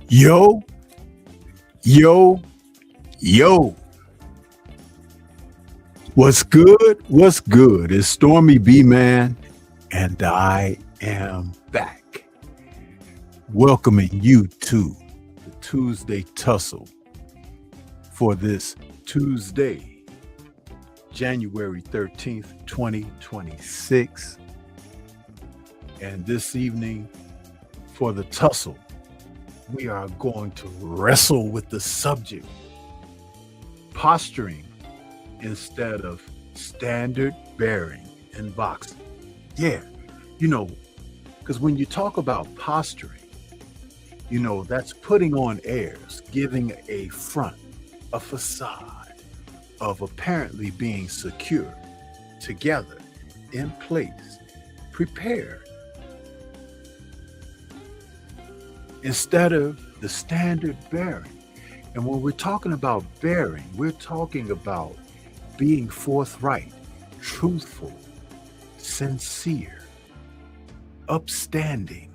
Yo, yo, yo. What's good? What's good? It's Stormy B Man, and I am back. Welcoming you to the Tuesday Tussle for this Tuesday, January 13th, 2026. And this evening for the Tussle, we are going to wrestle with the subject, posturing instead of standard bearing in boxing. Yeah, because when you talk about posturing, that's putting on airs, giving a front, a facade of apparently being secure, together, in place, prepared. Instead of the standard bearing. And when we're talking about bearing, we're talking about being forthright, truthful, sincere, upstanding.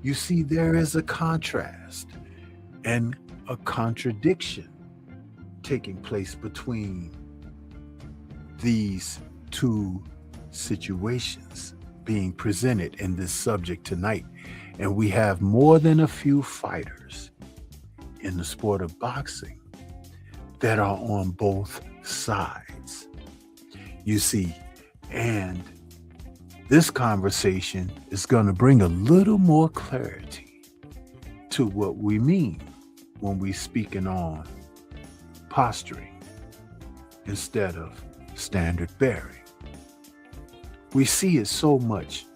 You see, there is a contrast and a contradiction taking place between these two situations being presented in this subject tonight. And we have more than a few fighters in the sport of boxing that are on both sides. You see, and this conversation is going to bring a little more clarity to what we mean when we speaking on posturing instead of standard bearing. We see it so much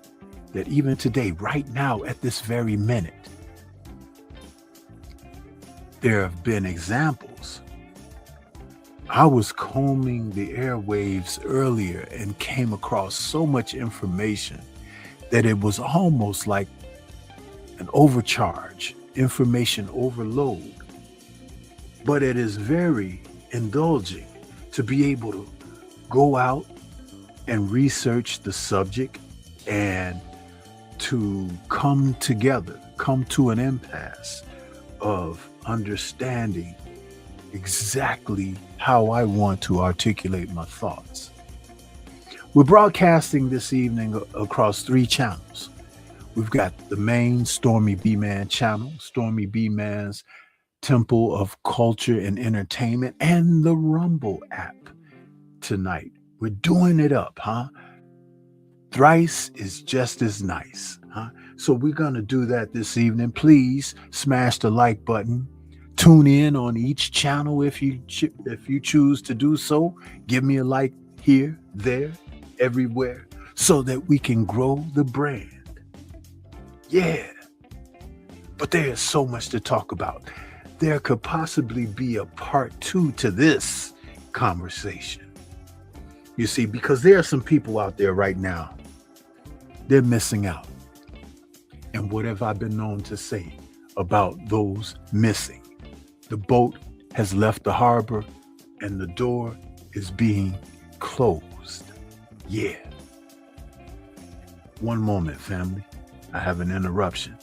that even today, right now, at this very minute, there have been examples. I was combing the airwaves earlier and came across so much information that it was almost like an overcharge, information overload. But it is very indulging to be able to go out and research the subject and to come together, come to an impasse of understanding exactly how I want to articulate my thoughts. We're broadcasting this evening across 3 channels. We've got the main Stormy B Man channel, Stormy B Man's Temple of Culture and Entertainment, and the Rumble app tonight. We're doing it up, huh? Thrice is just as nice, huh? So we're going to do that this evening. Please smash the like button. Tune in on each channel if you choose to do so. Give me a like here, there, everywhere, so that we can grow the brand. Yeah. But there's so much to talk about. There could possibly be a part 2 to this conversation. You see, because there are some people out there right now, they're missing out. And what have I been known to say about those missing? The boat has left the harbor and the door is being closed. Yeah. One moment, family. I have an interruption.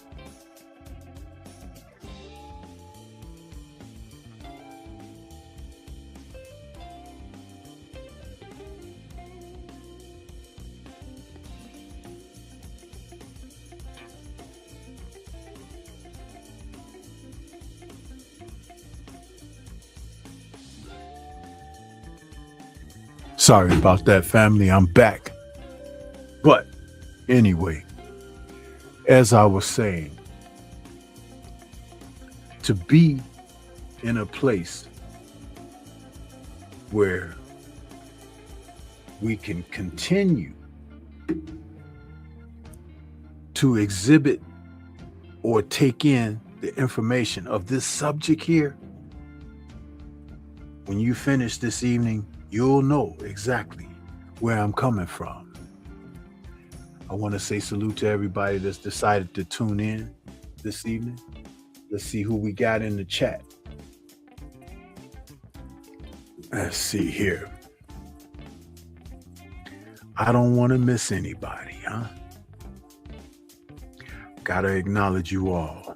Sorry about that, family. I'm back. But anyway, as I was saying, to be in a place where we can continue to exhibit or take in the information of this subject here, when you finish this evening, you'll know exactly where I'm coming from. I want to say salute to everybody that's decided to tune in this evening. Let's see who we got in the chat. Let's see here. I don't want to miss anybody, huh? Gotta acknowledge you all.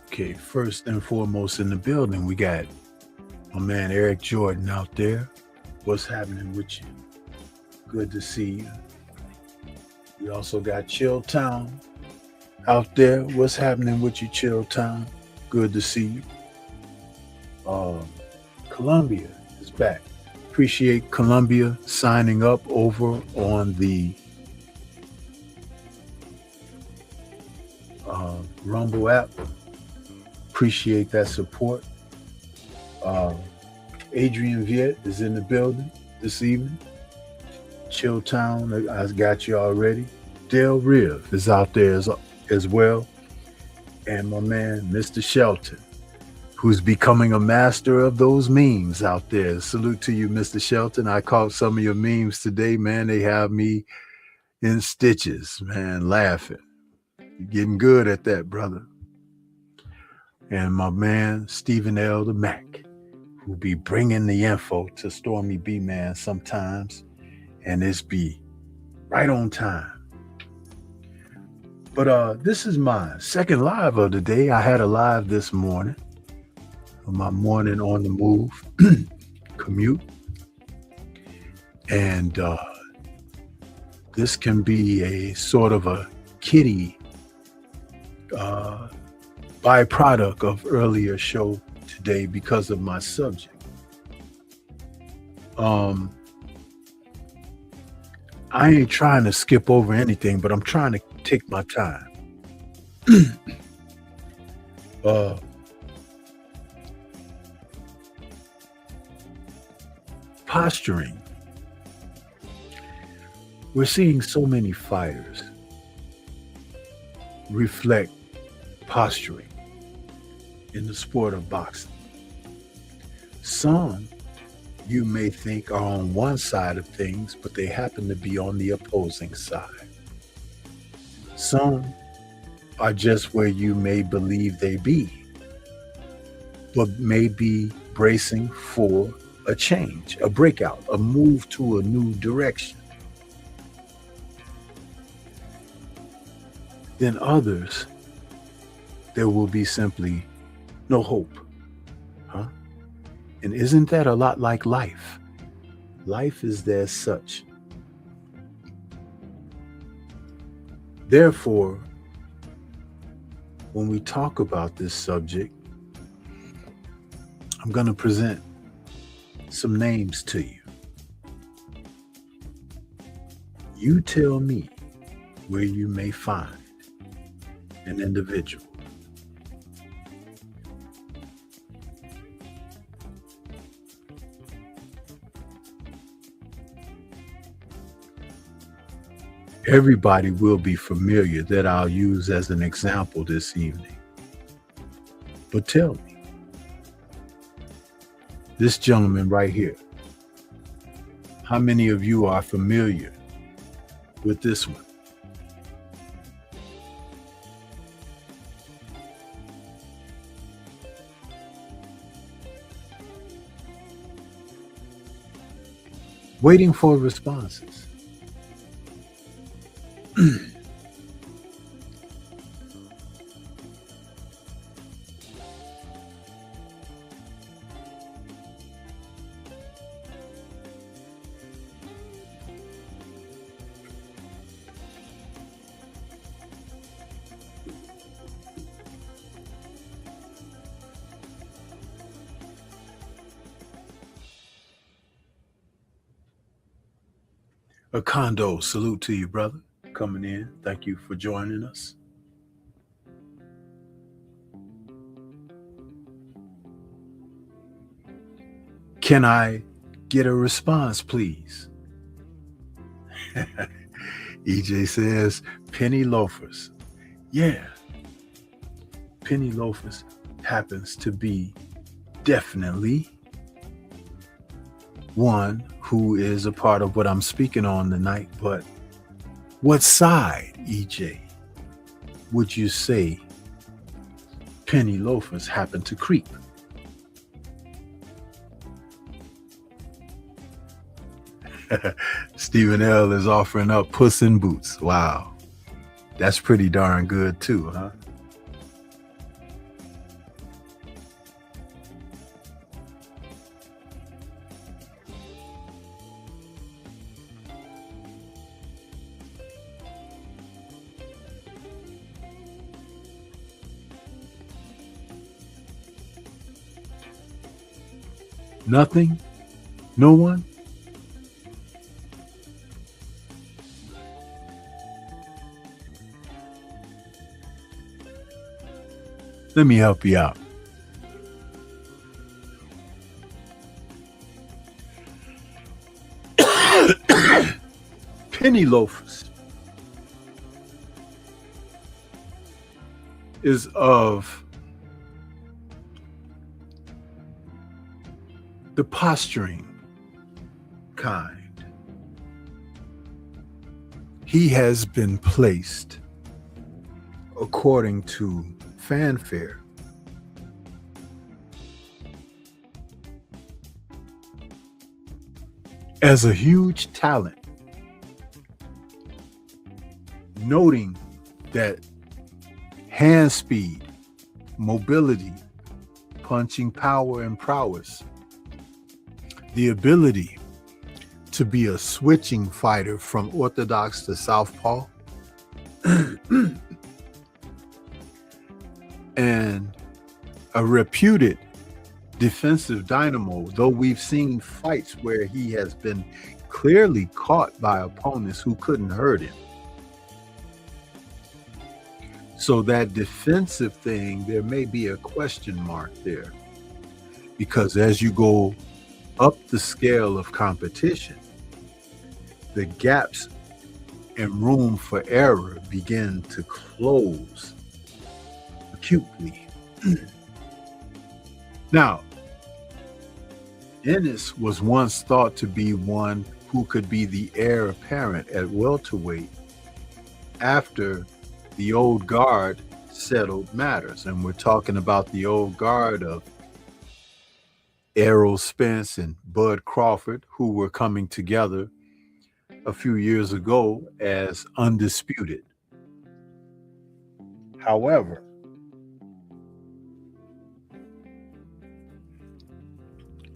Okay, first and foremost in the building, we got my man Eric Jordan out there. What's happening with you? Good to see you. We also got Chill Town out there. What's happening with you, Chill Town? Good to see you. Columbia is back. Appreciate Columbia signing up over on the Rumble app. Appreciate that support. Adrian Viet is in the building this evening. Chill Town, I got you already. Del Riv is out there as well. And my man, Mr. Shelton, who's becoming a master of those memes out there. Salute to you, Mr. Shelton. I caught some of your memes today, man. They have me in stitches, man, laughing. You're getting good at that, brother. And my man, Stephen L. the Mac, who be bringing the info to Stormy B Man sometimes, and it's be right on time. But this is my second live of the day. I had a live this morning, my morning on the move commute. And This can be a sort of a kitty uh, byproduct of earlier show today because of my subject. Um, I ain't trying to skip over anything, but I'm trying to take my time. uh, Posturing. We're seeing so many fighters reflect posturing in the sport of boxing. Some you may think are on one side of things, but they happen to be on the opposing side. Some are just where you may believe they be, but may be bracing for a change, a breakout, a move to a new direction. Then others, there will be simply no hope. Huh? And isn't that a lot like life? Life is there such. Therefore, when we talk about this subject, I'm going to present some names to you. You tell me where you may find an individual. Everybody will be familiar that I'll use as an example this evening. But tell me, this gentleman right here, how many of you are familiar with this one? Waiting for responses. A condo, salute to you, brother, coming in. Thank you for joining us. Can I get a response, please? EJ says, penny loafers. Yeah, penny loafers happens to be definitely one who is a part of what I'm speaking on tonight. But what side, EJ, would you say penny loafers happen to creep? Stephen L. is offering up Puss in Boots. Wow. That's pretty darn good too, huh? Nothing? No one? Let me help you out. Penny loafers is of the posturing kind. He has been placed according to fanfare as a huge talent, noting that hand speed, mobility, punching power and prowess, the ability to be a switching fighter from orthodox to southpaw and a reputed defensive dynamo, though we've seen fights where he has been clearly caught by opponents who couldn't hurt him. So that defensive thing, there may be a question mark there, because as you go up the scale of competition, the gaps and room for error begin to close acutely. Now, Ennis was once thought to be one who could be the heir apparent at welterweight after the old guard settled matters. And we're talking about the old guard of Errol Spence and Bud Crawford, who were coming together a few years ago as undisputed. However,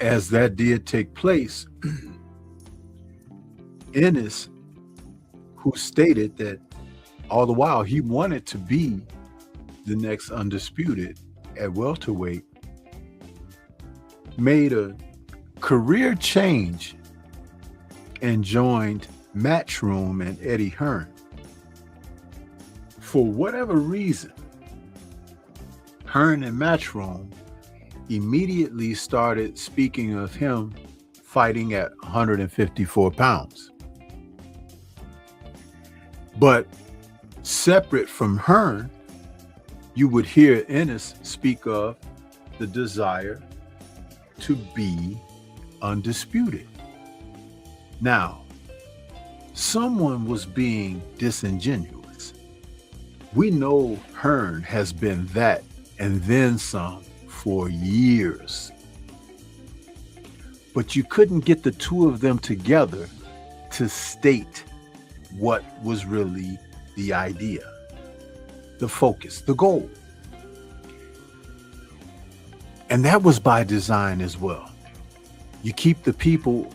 as that did take place, Ennis, who stated that all the while he wanted to be the next undisputed at welterweight, made a career change and joined Matchroom and Eddie Hearn. For whatever reason, Hearn and Matchroom immediately started speaking of him fighting at 154 pounds. But separate from Hearn, you would hear Ennis speak of the desire to be undisputed. Now, someone was being disingenuous. We know Hearn has been that and then some for years. But you couldn't get the two of them together to state what was really the idea, the focus, the goal. And that was by design as well. You keep the people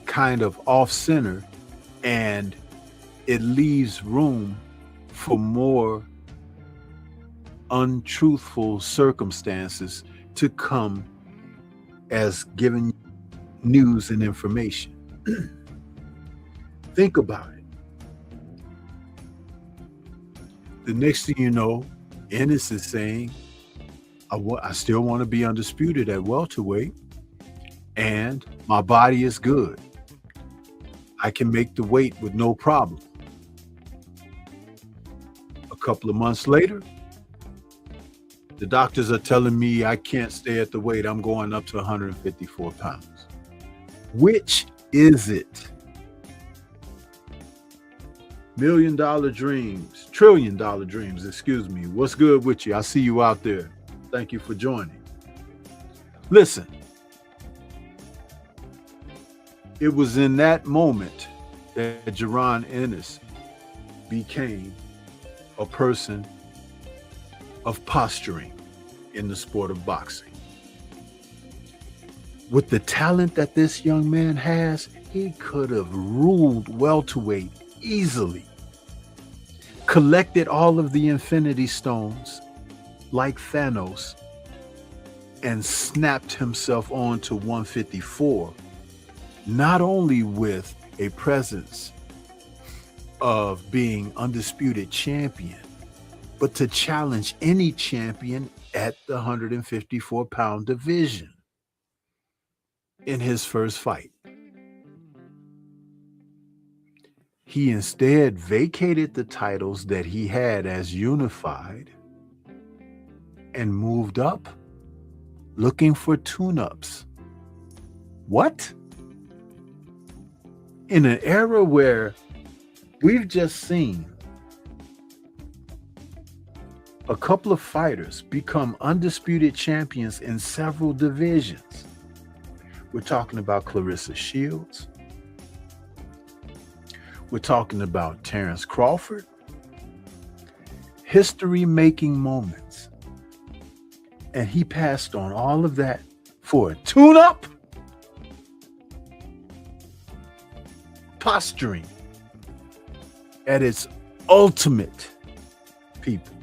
kind of off center, and it leaves room for more untruthful circumstances to come as giving news and information. Think about it. The next thing you know, Ennis is saying, I still want to be undisputed at welterweight, and my body is good. I can make the weight with no problem. A couple of months later, the doctors are telling me I can't stay at the weight. I'm going up to 154 pounds. Which is it? $1 million dreams, $1 trillion dreams, excuse me. What's good with you? I see you out there. Thank you for joining. Listen, it was in that moment that Jaron Ennis became a person of posturing in the sport of boxing. With the talent that this young man has, he could have ruled welterweight easily, collected all of the Infinity Stones like Thanos, and snapped himself on to 154, not only with a presence of being undisputed champion, but to challenge any champion at the 154-pound division in his first fight. He instead vacated the titles that he had as unified and moved up looking for tune-ups. What? In an era where we've just seen a couple of fighters become undisputed champions in several divisions. We're talking about Clarissa Shields. We're talking about Terrence Crawford. History-making moments. And he passed on all of that for a tune-up? posturing at its ultimate people.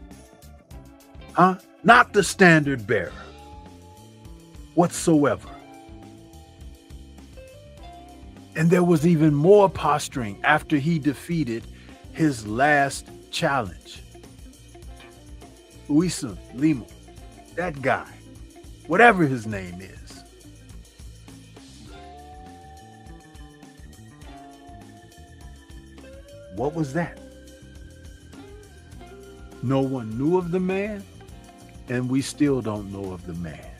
Huh? Not the standard bearer whatsoever. And there was even more posturing after he defeated his last challenge. Uisa Limo, that guy, whatever his name is. What was that? No one knew of the man, and we still don't know of the man.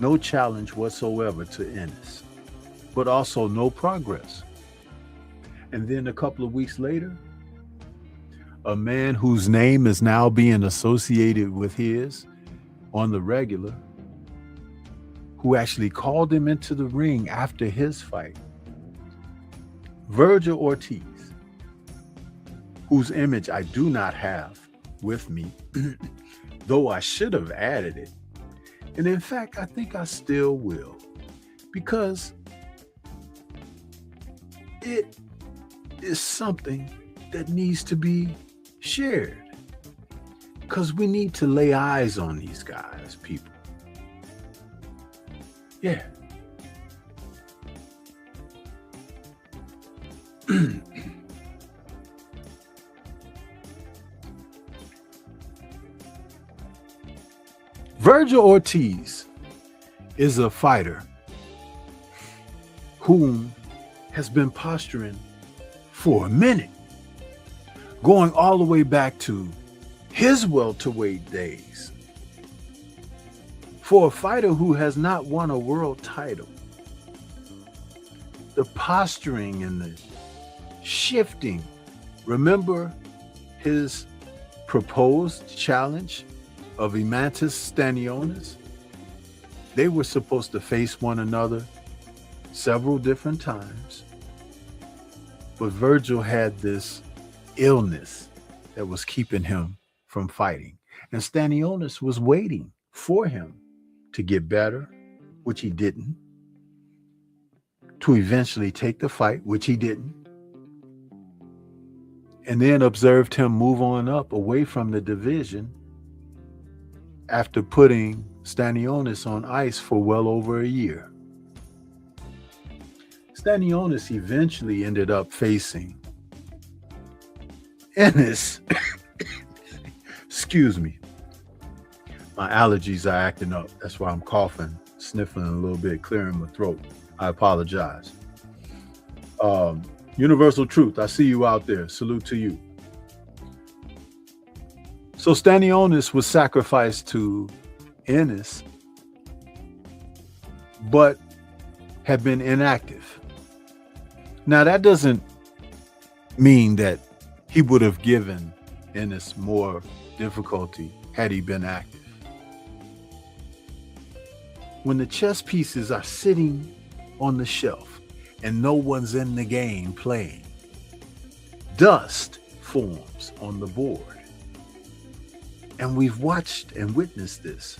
No challenge whatsoever to Ennis, but also no progress. And then a couple of weeks later, a man whose name is now being associated with his on the regular, who actually called him into the ring after his fight, Virgil Ortiz, whose image I do not have with me, though I should have added it. And in fact, I think I still will, because it is something that needs to be shared. Because we need to lay eyes on these guys, people. Yeah. Virgil Ortiz is a fighter whom has been posturing for a minute, going all the way back to his welterweight days. For a fighter who has not won a world title, the posturing and the shifting. Remember his proposed challenge of Imantas Stanionis? They were supposed to face one another several different times, but Virgil had this illness that was keeping him from fighting, and Stanionis was waiting for him to get better, which he didn't, to eventually take the fight, which he didn't, and then observed him move on up away from the division after putting Stanionis on ice for well over a year. Stanionis eventually ended up facing Ennis. Excuse me. My allergies are acting up. That's why I'm coughing, sniffling a little bit, clearing my throat. I apologize. Universal Truth, I see you out there. Salute to you. So Stanionis was sacrificed to Ennis, but had been inactive. Now, that doesn't mean that he would have given Ennis more difficulty had he been active. When the chess pieces are sitting on the shelf and no one's in the game playing, dust forms on the board. And we've watched and witnessed this.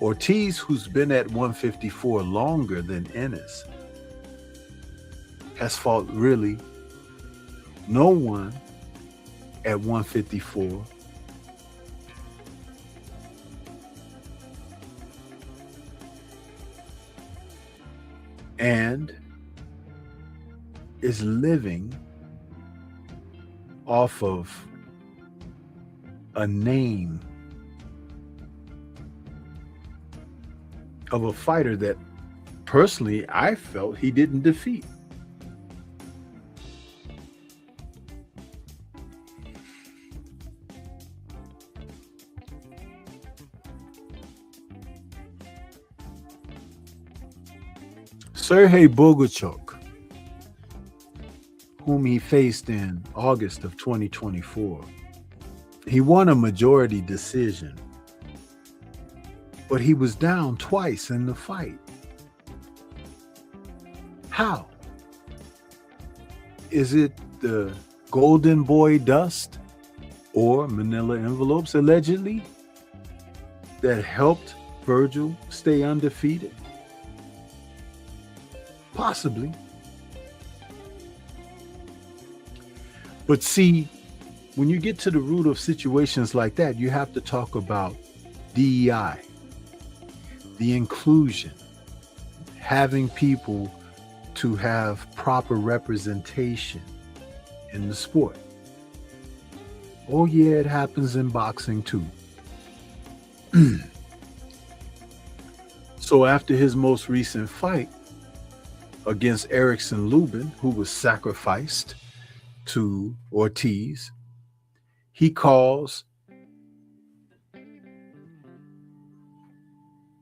Ortiz, who's been at 154 longer than Ennis, has fought really no one at 154. And is living off of a name of a fighter that personally I felt he didn't defeat. Sergey Boguchuk, whom he faced in August of 2024, he won a majority decision, but he was down twice in the fight. How? Is it the golden boy dust or manila envelopes, allegedly, that helped Virgil stay undefeated? Possibly. But see, when you get to the root of situations like that, you have to talk about DEI, the inclusion, having people to have proper representation in the sport. Oh, yeah, it happens in boxing too. So after his most recent fight against Erickson Lubin, who was sacrificed to Ortiz, he calls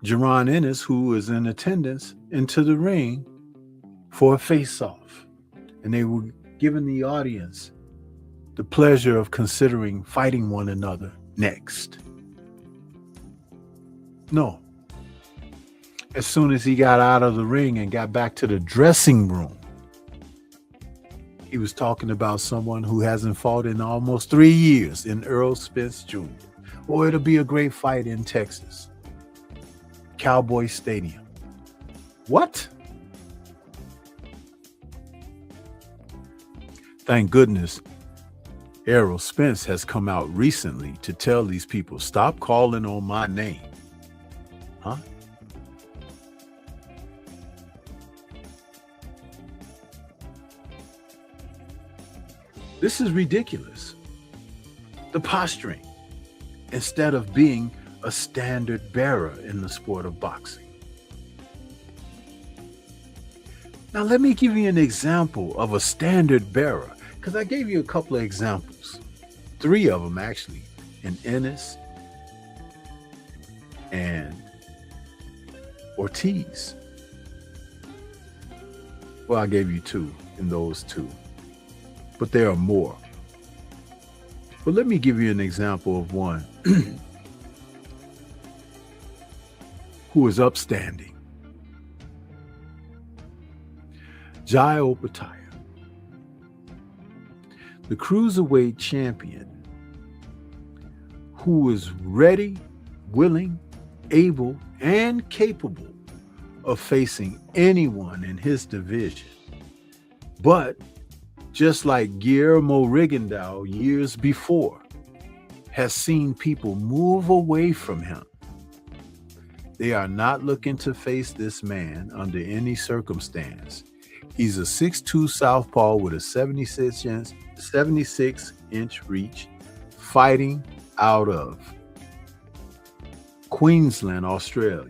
Jaron Ennis, who is in attendance, into the ring for a face-off. And they were giving the audience the pleasure of considering fighting one another next. No. As soon as he got out of the ring and got back to the dressing room, he was talking about someone who hasn't fought in almost 3 years, in Earl Spence Jr. Or it'll be a great fight in Texas, Cowboy Stadium. What? Thank goodness Errol Spence has come out recently to tell these people, stop calling on my name. Huh? This is ridiculous. The posturing, instead of being a standard bearer in the sport of boxing. Now, let me give you an example of a standard bearer, because I gave you a couple of examples, 3 of them actually, in Ennis and Ortiz. Well, I gave you 2 in those 2, but there are more. But let me give you an example of one who is upstanding. Jai Opataya, the cruiserweight champion, who is ready, willing, able, and capable of facing anyone in his division. But just like Guillermo Rigondeaux years before, has seen people move away from him. They are not looking to face this man under any circumstance. He's a 6'2" southpaw with a 76-inch reach, fighting out of Queensland, Australia.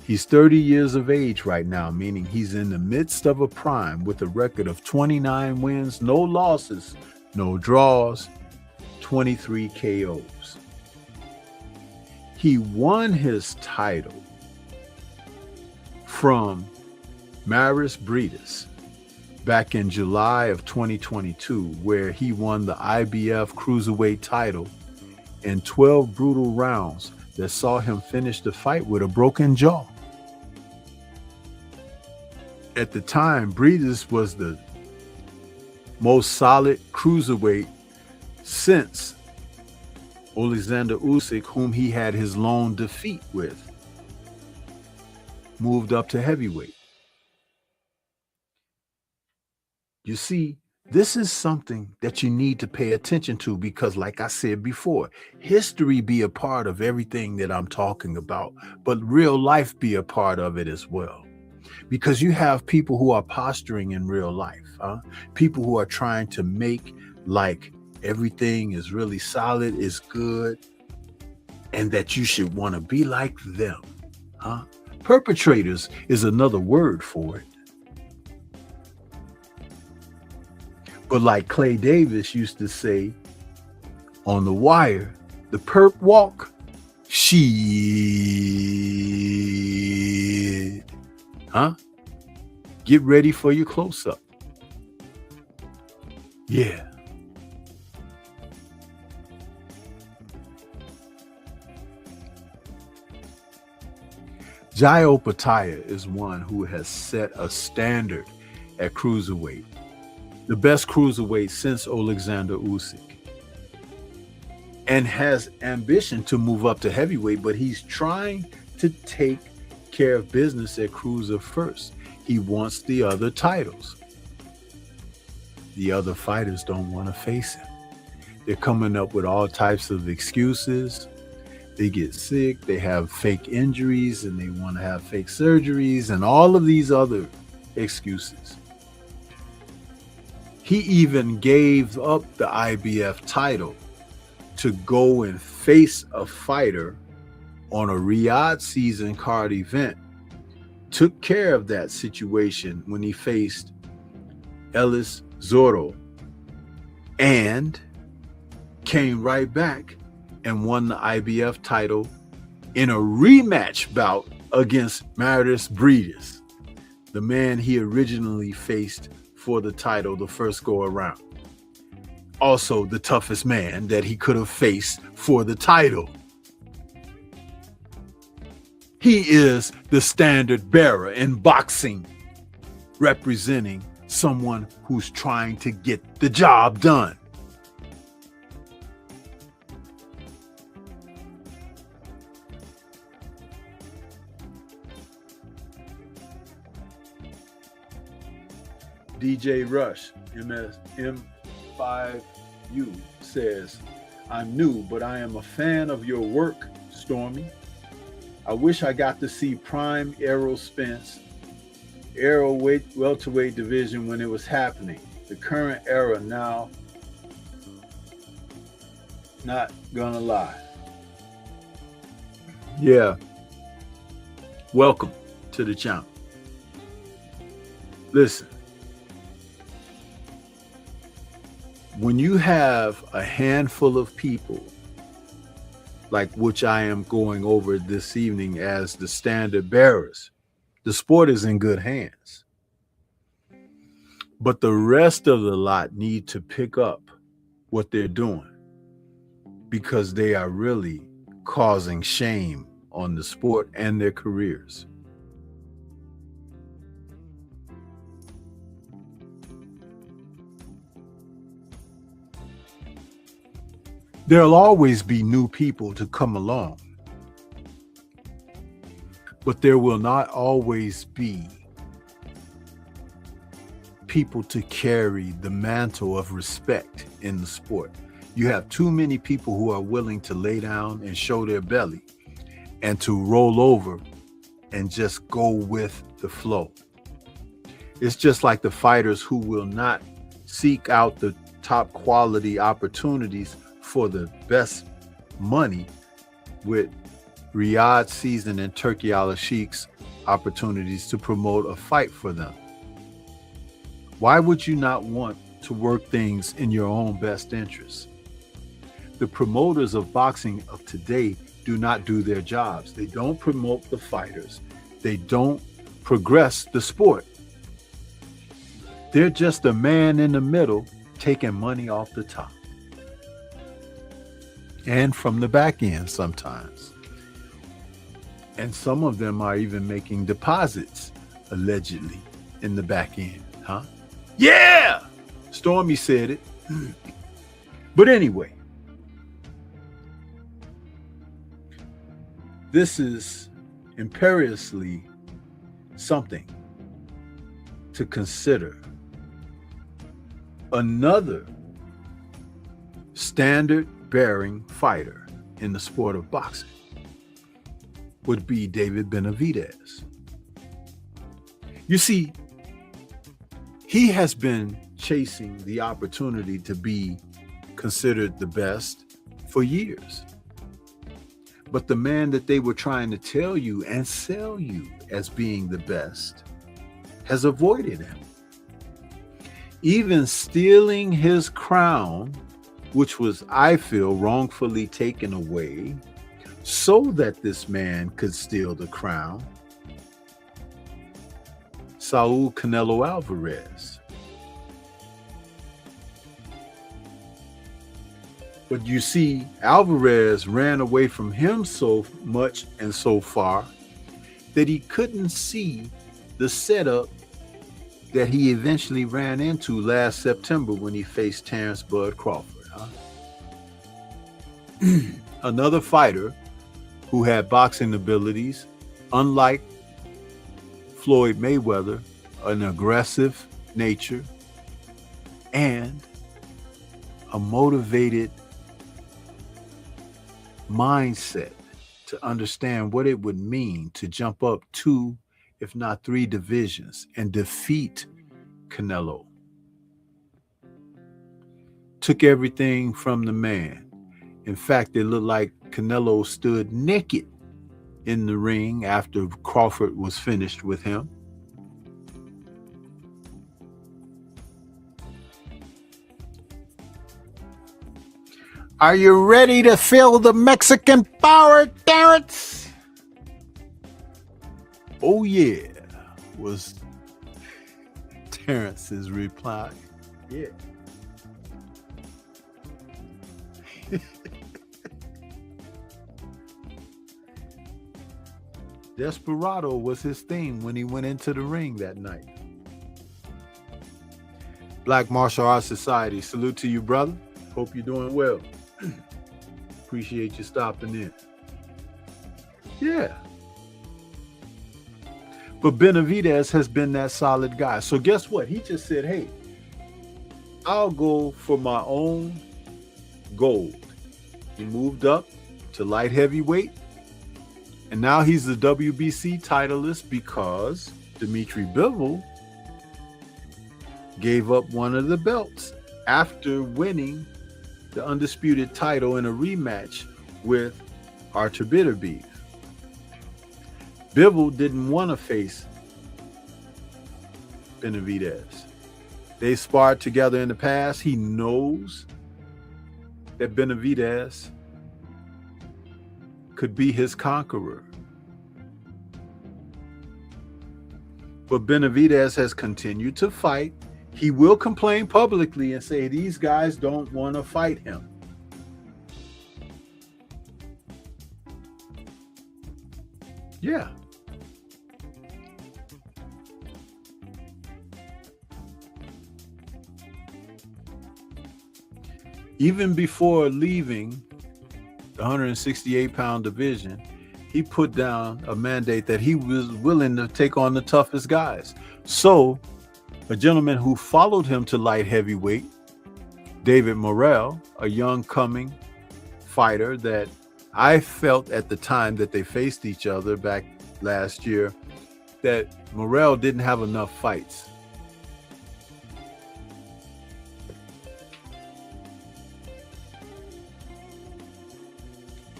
He's 30 years of age right now, meaning he's in the midst of a prime with a record of 29 wins, no losses, no draws, 23 KOs. He won his title from Maris Briedis back in July of 2022, where he won the IBF Cruiserweight title in 12 brutal rounds that saw him finish the fight with a broken jaw. At the time, Briedis was the most solid cruiserweight since Alexander Usyk, whom he had his lone defeat with, moved up to heavyweight. You see, this is something that you need to pay attention to because, like I said before, history be a part of everything that I'm talking about, but real life be a part of it as well. Because you have people who are posturing in real life, people who are trying to make like everything is really solid, is good, and that you should want to be like them. Perpetrators is another word for it. But like Clay Davis used to say on The Wire, the perp walk, shit. Get ready for your close-up. Yeah. Jai Opataya is one who has set a standard at cruiserweight, the best cruiserweight since Alexander Usyk, and has ambition to move up to heavyweight, but he's trying to take care of business at cruiser first. He wants the other titles. The other fighters don't want to face him. They're coming up with all types of excuses. They get sick, they have fake injuries, and they want to have fake surgeries and all of these other excuses. He even gave up the IBF title to go and face a fighter on a Riyadh season card event. Took care of that situation when he faced Ellis Zorro and came right back and won the IBF title in a rematch bout against Marius Breedis, the man he originally faced for the title the first go around. Also the toughest man that he could have faced for the title. He is the standard bearer in boxing, representing someone who's trying to get the job done. DJ Rush, M5U, says, I'm new, but I am a fan of your work, Stormy. I wish I got to see Prime Errol Spence, welterweight division when it was happening. The current era now, not gonna lie. Yeah. Welcome to the channel. Listen. When you have a handful of people, like which I am going over this evening as the standard bearers, the sport is in good hands. But the rest of the lot need to pick up what they're doing because they are really causing shame on the sport and their careers. There'll always be new people to come along, but there will not always be people to carry the mantle of respect in the sport. You have too many people who are willing to lay down and show their belly and to roll over and just go with the flow. It's just like the fighters who will not seek out the top quality opportunities for the best money with Riyadh season and Turkey Al-Sheikh's opportunities to promote a fight for them. Why would you not want to work things in your own best interest? The promoters of boxing of today do not do their jobs. They don't promote the fighters. They don't progress the sport. They're just a man in the middle taking money off the top. And from the back end sometimes. And some of them are even making deposits, allegedly, in the back end, huh? Yeah! Stormy said it. But anyway, this is imperiously something to consider. Another standard-bearing fighter in the sport of boxing would be David Benavidez. You see, he has been chasing the opportunity to be considered the best for years. But the man that they were trying to tell you and sell you as being the best has avoided him. Even stealing his crown, which was, I feel, wrongfully taken away so that this man could steal the crown. Saul Canelo Alvarez. But you see, Alvarez ran away from him so much and so far that he couldn't see the setup that he eventually ran into last September when he faced Terrence Bud Crawford. Another fighter who had boxing abilities, unlike Floyd Mayweather an aggressive nature and a motivated mindset to understand what it would mean to jump up two, if not three divisions and defeat Canelo. Took everything from the man. In fact, it looked like Canelo stood naked in the ring after Crawford was finished with him. Are you ready to feel the Mexican power, Terrence? Oh yeah, was Terrence's reply. Yeah. Desperado was his theme when he went into the ring that night. Black Martial Arts Society, salute to you, brother. Hope you're doing well. Appreciate you stopping in. Yeah. But Benavidez has been that solid guy. So guess what? He just said, hey, I'll go for my own gold. He moved up to light heavyweight. And now he's the WBC titleist because Dimitri Bivol gave up one of the belts after winning the undisputed title in a rematch with Artur Beterbiev. Bivol didn't want to face Benavidez. They sparred together in the past. He knows that Benavidez could be his conqueror. But Benavidez has continued to fight. He will complain publicly and say these guys don't want to fight him. Yeah. Even before leaving the 168-pound division, he put down a mandate that he was willing to take on the toughest guys. So, a gentleman who followed him to light heavyweight, David Morrell, a young coming fighter that I felt at the time that they faced each other back last year, that Morrell didn't have enough fights.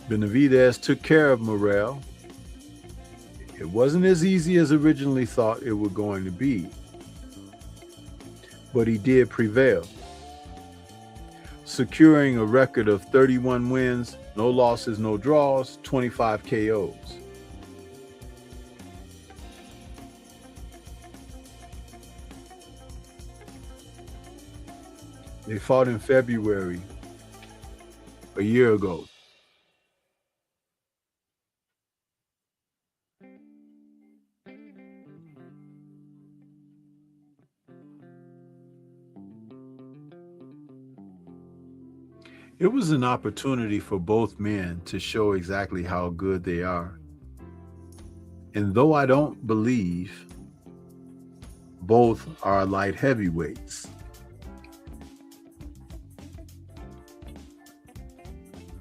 Benavidez took care of Morrell. It wasn't as easy as originally thought it was going to be, but he did prevail, securing a record of 31 wins, no losses, no draws, 25 KOs. They fought in February a year ago. It was an opportunity for both men to show exactly how good they are. And though I don't believe both are light heavyweights,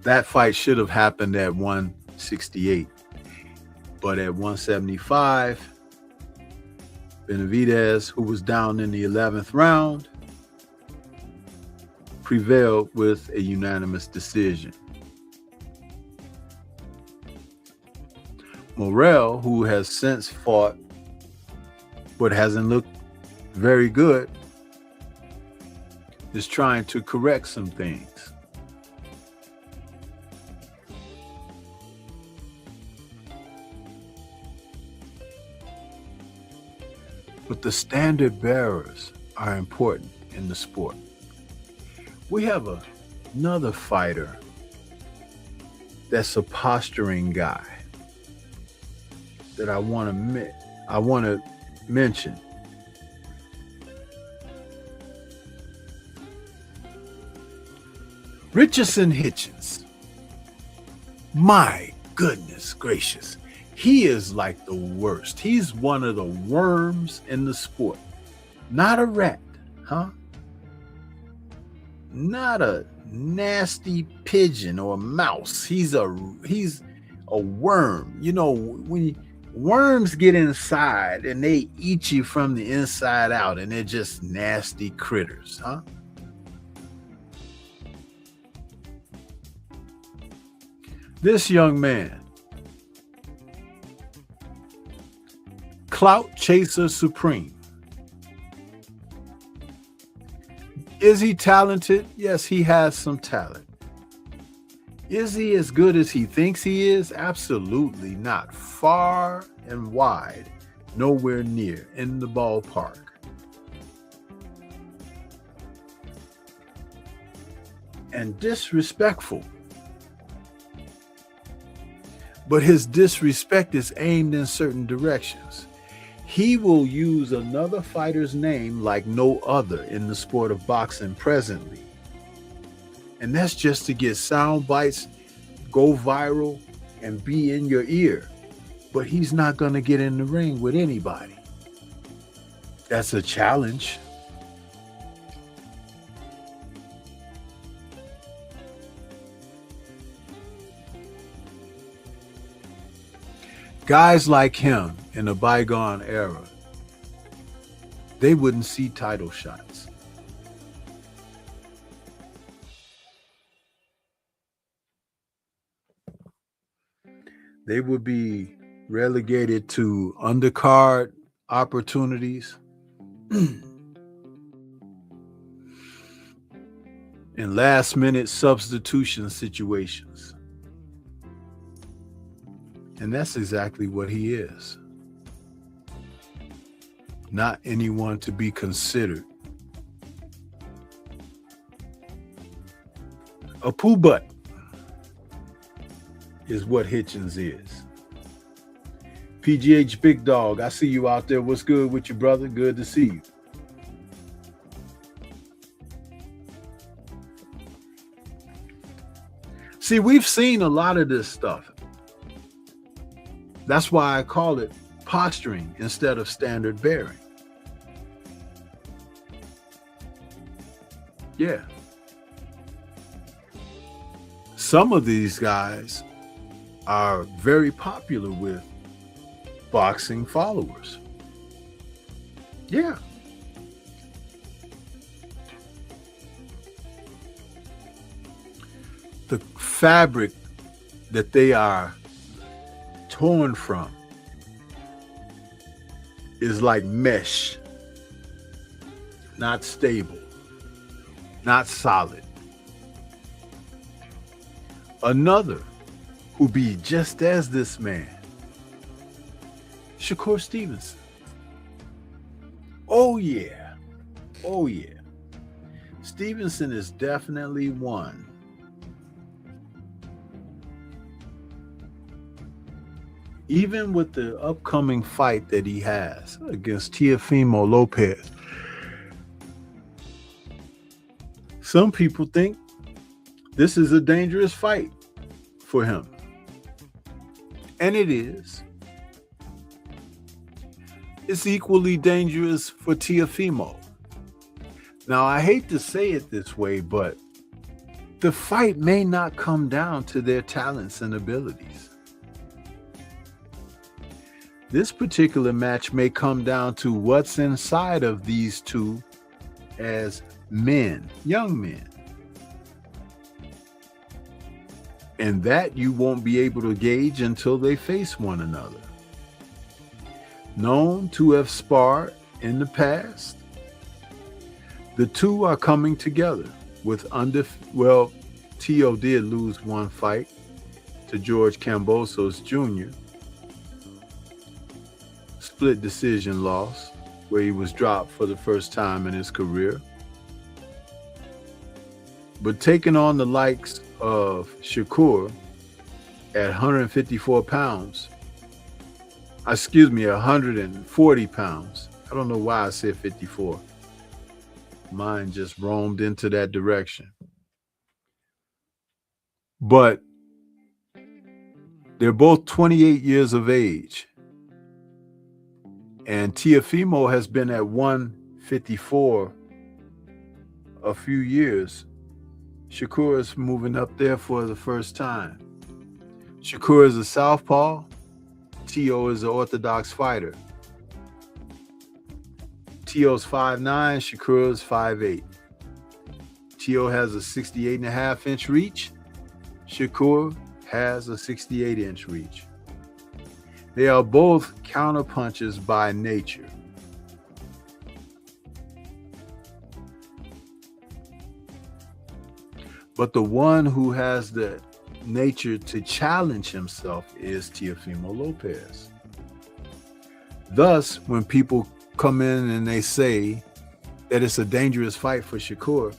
that fight should have happened at 168. But at 175, Benavidez, who was down in the 11th round, prevailed with a unanimous decision. Morrell, who has since fought but hasn't looked very good, is trying to correct some things. But the standard bearers are important in the sport. We have another fighter that's a posturing guy that I want to mention. Richardson Hitchens. My goodness gracious. He is like the worst. He's one of the worms in the sport. Not a rat, huh? Not a nasty pigeon or mouse. He's a worm. You know, worms get inside and they eat you from the inside out, and they're just nasty critters, huh? This young man, clout chaser supreme. Is he talented? Yes, he has some talent. Is he as good as he thinks he is? Absolutely not. Far and wide, nowhere near in the ballpark. And disrespectful. But his disrespect is aimed in certain directions. He will use another fighter's name like no other in the sport of boxing presently. And that's just to get sound bites, go viral, and be in your ear. But he's not going to get in the ring with anybody. That's a challenge. Guys like him in a bygone era, they wouldn't see title shots. They would be relegated to undercard opportunities and last minute substitution situations. And that's exactly what he is. Not anyone to be considered. A poo butt is what Hitchens is. PGH Big Dog, I see you out there. What's good with you, brother? Good to see you. See, we've seen a lot of this stuff. That's why I call it posturing instead of standard bearing. Yeah. Some of these guys are very popular with boxing followers. Yeah. The fabric that they are torn from is like mesh, not stable, not solid. Another who be just as this man, Shakur Stevenson. Oh yeah, oh yeah. Stevenson is definitely one. Even with the upcoming fight that he has against Teofimo Lopez, some people think this is a dangerous fight for him. And it is. It's equally dangerous for Teofimo. Now, I hate to say it this way, but the fight may not come down to their talents and abilities. This particular match may come down to what's inside of these two as men, young men. And that you won't be able to gauge until they face one another. Known to have sparred in the past, the two are coming together with Tio did lose one fight to George Kambosos Jr., split decision loss, where he was dropped for the first time in his career. But taking on the likes of Shakur at 154 pounds, 140 pounds. I don't know why I said 54. Mine just roamed into that direction. But They're both 28 years of age. And Teofimo has been at 154 a few years. Shakur is moving up there for the first time. Shakur is a southpaw. Tio is an orthodox fighter. Tio's 5'9", Shakur is 5'8". Tio has a 68.5-inch reach. Shakur has a 68-inch reach. They are both counterpunchers by nature. But the one who has the nature to challenge himself is Teofimo Lopez. Thus, when people come in and they say that it's a dangerous fight for Shakur,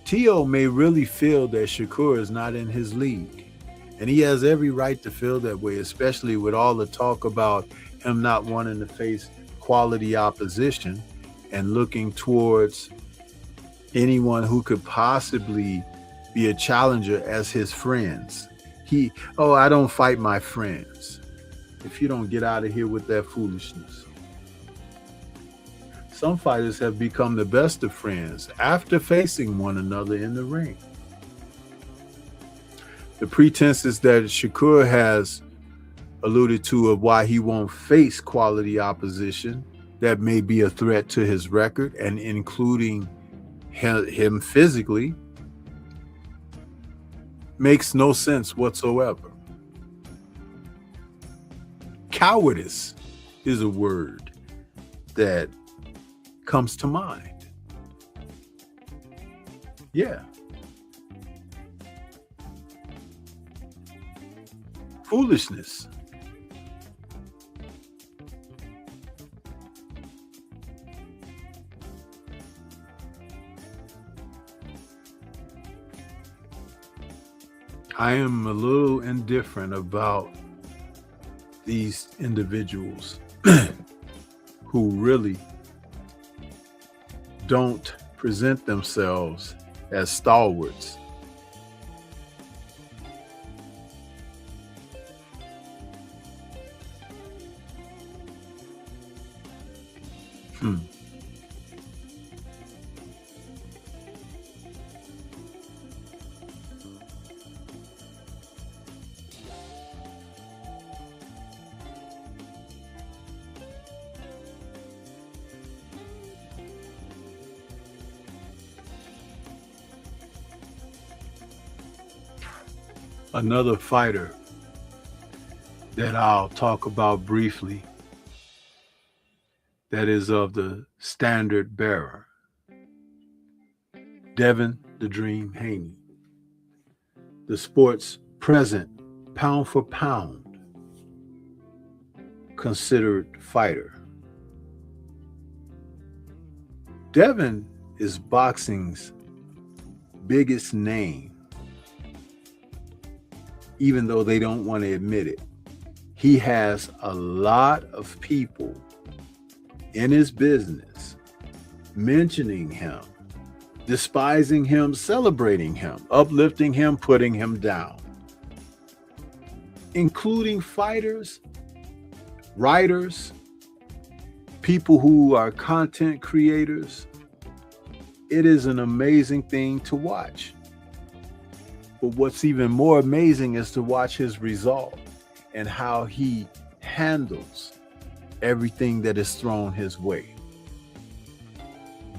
Tio may really feel that Shakur is not in his league. And he has every right to feel that way, especially with all the talk about him not wanting to face quality opposition and looking towards anyone who could possibly be a challenger as his friends. I don't fight my friends. If you don't get out of here with that foolishness. Some fighters have become the best of friends after facing one another in the ring. The pretenses that Shakur has alluded to of why he won't face quality opposition that may be a threat to his record and including him physically makes no sense whatsoever. Cowardice is a word that comes to mind. Yeah. Foolishness. I am a little indifferent about these individuals who really don't present themselves as stalwarts. Another fighter that I'll talk about briefly that is of the standard bearer, Devin the Dream Haney, the sport's present pound for pound considered fighter. Devin is boxing's biggest name, even though they don't want to admit it. He has a lot of people in his business mentioning him, despising him, celebrating him, uplifting him, putting him down, including fighters, writers, people who are content creators. It is an amazing thing to watch. But what's even more amazing is to watch his resolve and how he handles everything that is thrown his way.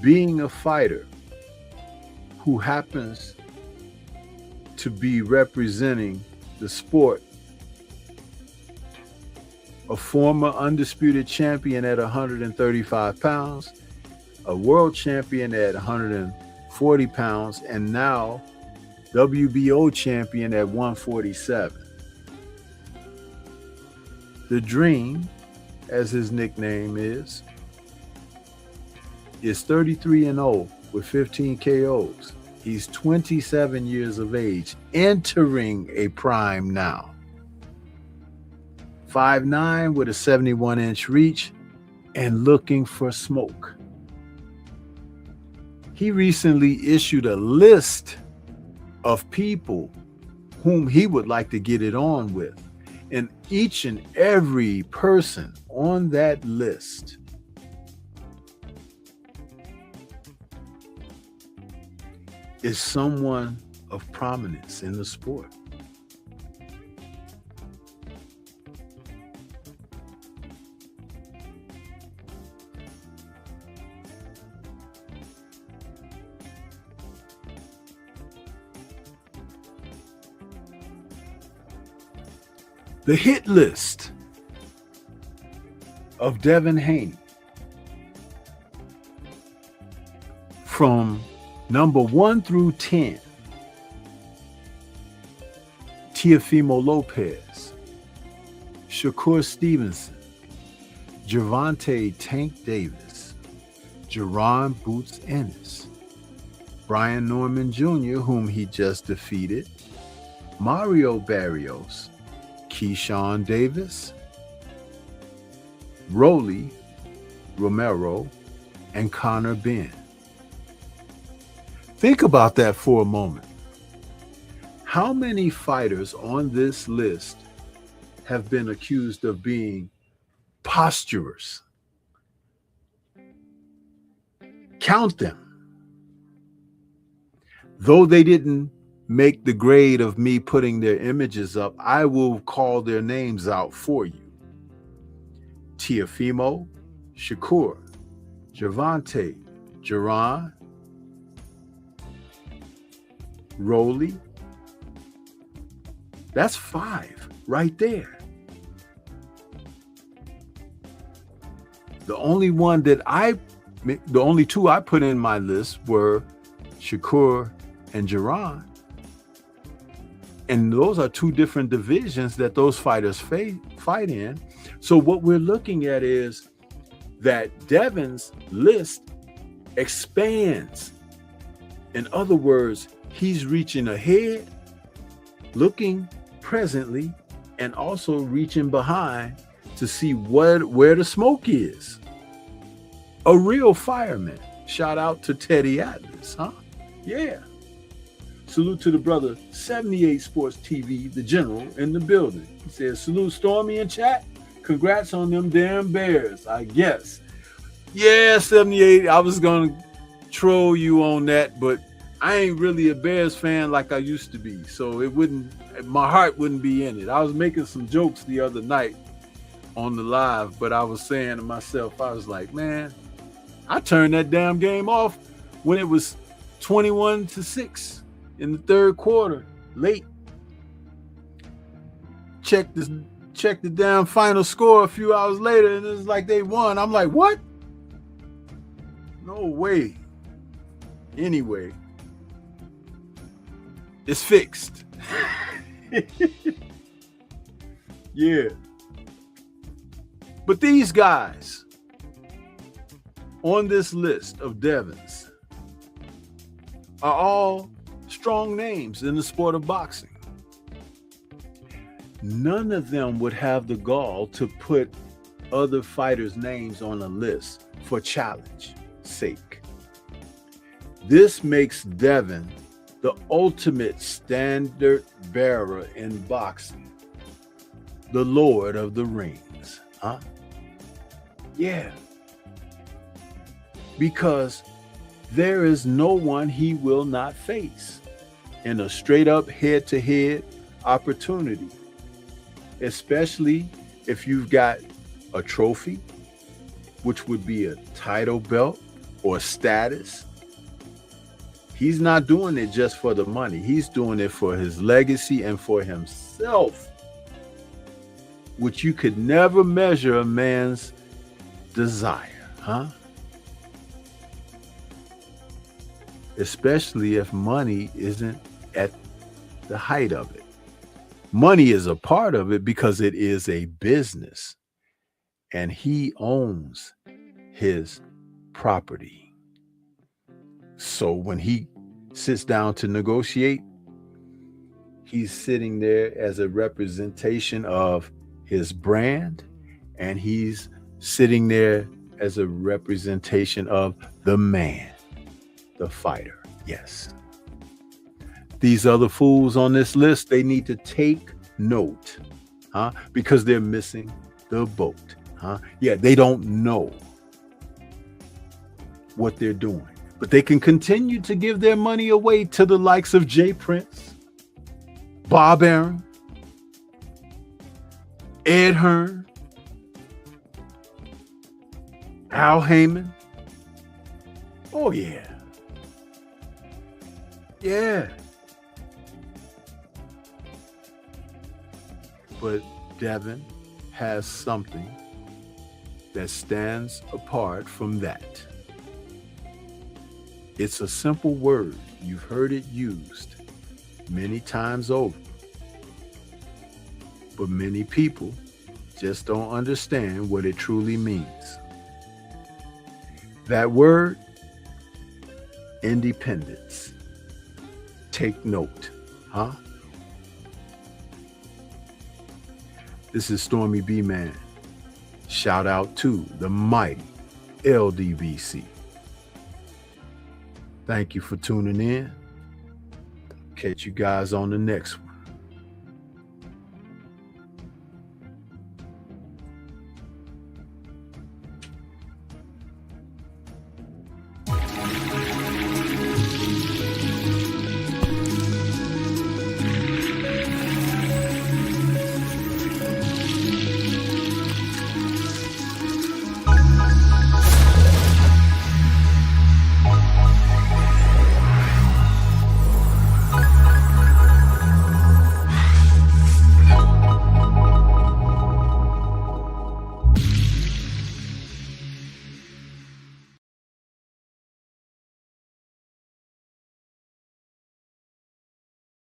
Being a fighter who happens to be representing the sport, a former undisputed champion at 135 pounds, a world champion at 140 pounds, and now WBO champion at 147. The Dream, as his nickname is 33-0 with 15 KOs. He's 27 years of age, entering a prime now. 5'9" with a 71-inch reach and looking for smoke. He recently issued a list of people whom he would like to get it on with. And each and every person on that list is someone of prominence in the sport. The hit list of Devin Haney from number 1 through 10: Teofimo Lopez, Shakur Stevenson, Gervonta Tank Davis, Jerron Boots Ennis, Brian Norman Jr., whom he just defeated, Mario Barrios, Keyshawn Davis, Rolly Romero, and Connor Ben. Think about that for a moment. How many fighters on this list have been accused of being posturers? Count them. Though they didn't make the grade of me putting their images up, I will call their names out for you. Teofimo, Shakur, Gervonta, Jerron, Rolly. That's 5 right there. The only two I put in my list were Shakur and Jerron. And those are 2 different divisions that those fighters fight in. So what we're looking at is that Devin's list expands. In other words, he's reaching ahead, looking presently, and also reaching behind to see where the smoke is. A real fireman. Shout out to Teddy Atlas, huh? Yeah. Salute to the brother, 78 Sports TV, the general in the building. He says, salute Stormy in chat. Congrats on them damn Bears, I guess. Yeah, 78, I was going to troll you on that, but I ain't really a Bears fan like I used to be. So my heart wouldn't be in it. I was making some jokes the other night on the live, but I was saying to myself, I was like, man, I turned that damn game off when it was 21-6. In the third quarter, late. Check the damn final score a few hours later, and it's like they won. I'm like, what? No way. Anyway, it's fixed. Yeah. But these guys on this list of Devins are all strong names in the sport of boxing. None of them would have the gall to put other fighters' names on a list for challenge sake. This makes Devin the ultimate standard bearer in boxing, the Lord of the Rings, huh? Yeah. Because there is no one he will not face in a straight up head-to-head opportunity, especially if you've got a trophy, which would be a title belt or status. He's not doing it just for the money. He's doing it for his legacy and for himself, which you could never measure a man's desire, huh? Especially if money isn't at the height of it. Money is a part of it because it is a business and he owns his property. So when he sits down to negotiate, he's sitting there as a representation of his brand, and he's sitting there as a representation of the man, the fighter. Yes. These other fools on this list, they need to take note, huh? Because they're missing the boat, huh? Yeah, they don't know what they're doing, but they can continue to give their money away to the likes of Jay Prince, Bob Aaron, Ed Hearn, Al Heyman. Oh, yeah. Yeah. But Devin has something that stands apart from that. It's a simple word. You've heard it used many times over. But many people just don't understand what it truly means. That word, independence. Take note, huh? This is Stormy B Man. Shout out to the mighty LDBC. Thank you for tuning in. Catch you guys on the next one.